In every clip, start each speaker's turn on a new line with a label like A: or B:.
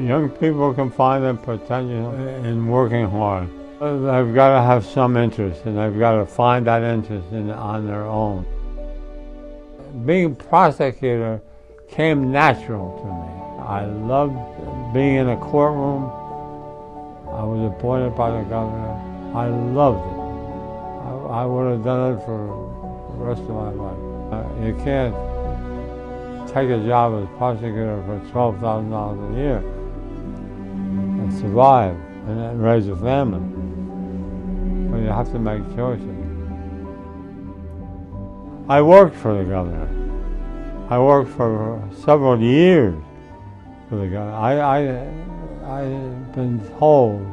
A: Young people can find their potential in working hard. They've got to have some interest, and they've got to find that interest on their own. Being a prosecutor came natural to me. I loved being in a courtroom. I was appointed by the governor. I loved it. I would have done it for the rest of my life. You can't take a job as prosecutor for $12,000 a year and survive and raise a family. But you have to make choices. I worked for the governor. I worked for several years for the governor. I've been told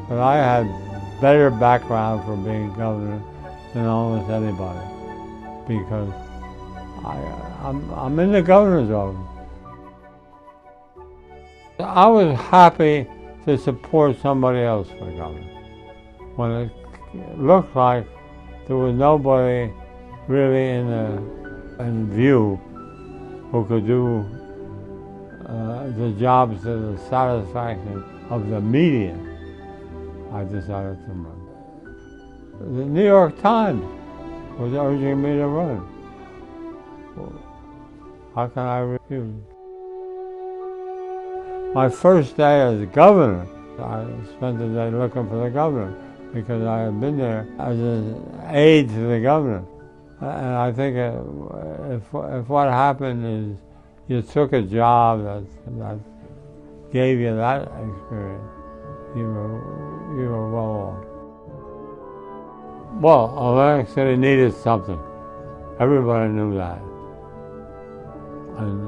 A: that I had better background for being governor than almost anybody, because I'm in the governor's office. I was happy to support somebody else for governor when it looked like there was nobody really in view who could do the jobs to the satisfaction of the media. I decided to run. The New York Times was urging me to run. Well, how can I refuse? My first day as governor, I spent the day looking for the governor because I had been there as an aide to the governor. And I think if what happened is you took a job that gave you that experience, you were well off. Well, Atlantic City needed something. Everybody knew that. And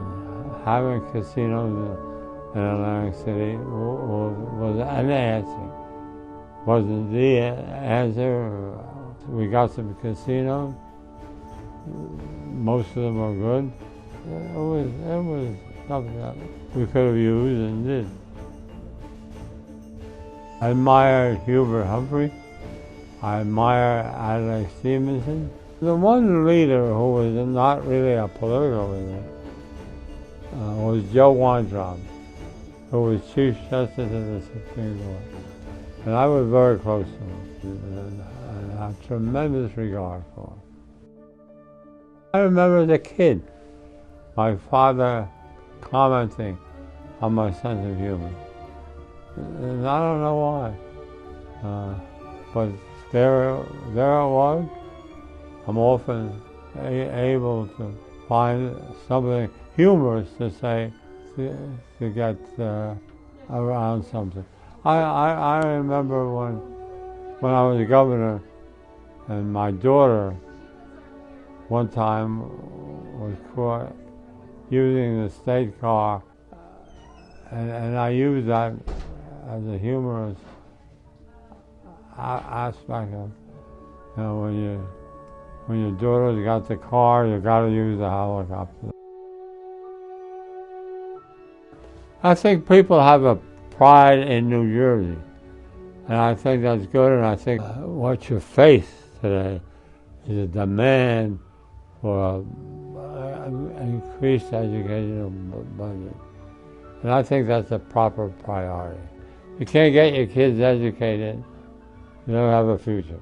A: having casinos in Atlantic City was an answer. Wasn't the answer. We got some casinos. Most of them were good. It was something that we could have used and did. I admire Hubert Humphrey. I admire Alex Stevenson. The one leader who was not really a political leader was Joe Weintraub, who was Chief Justice of the Supreme Court. And I was very close to him, and I have tremendous regard for him. I remember as a kid, my father commenting on my sense of humor. And I don't know why, but there it was. I'm often able to find something humorous to say to get around something. I remember when I was a governor, and my daughter one time was caught using the state car, and I used that as a humorous aspect of, when your daughter's got the car, you got to use the helicopter. I think people have a pride in New Jersey, and I think that's good, and I think what you face today is a demand for an increased educational budget. And I think that's a proper priority. You can't get your kids educated, you don't have a future.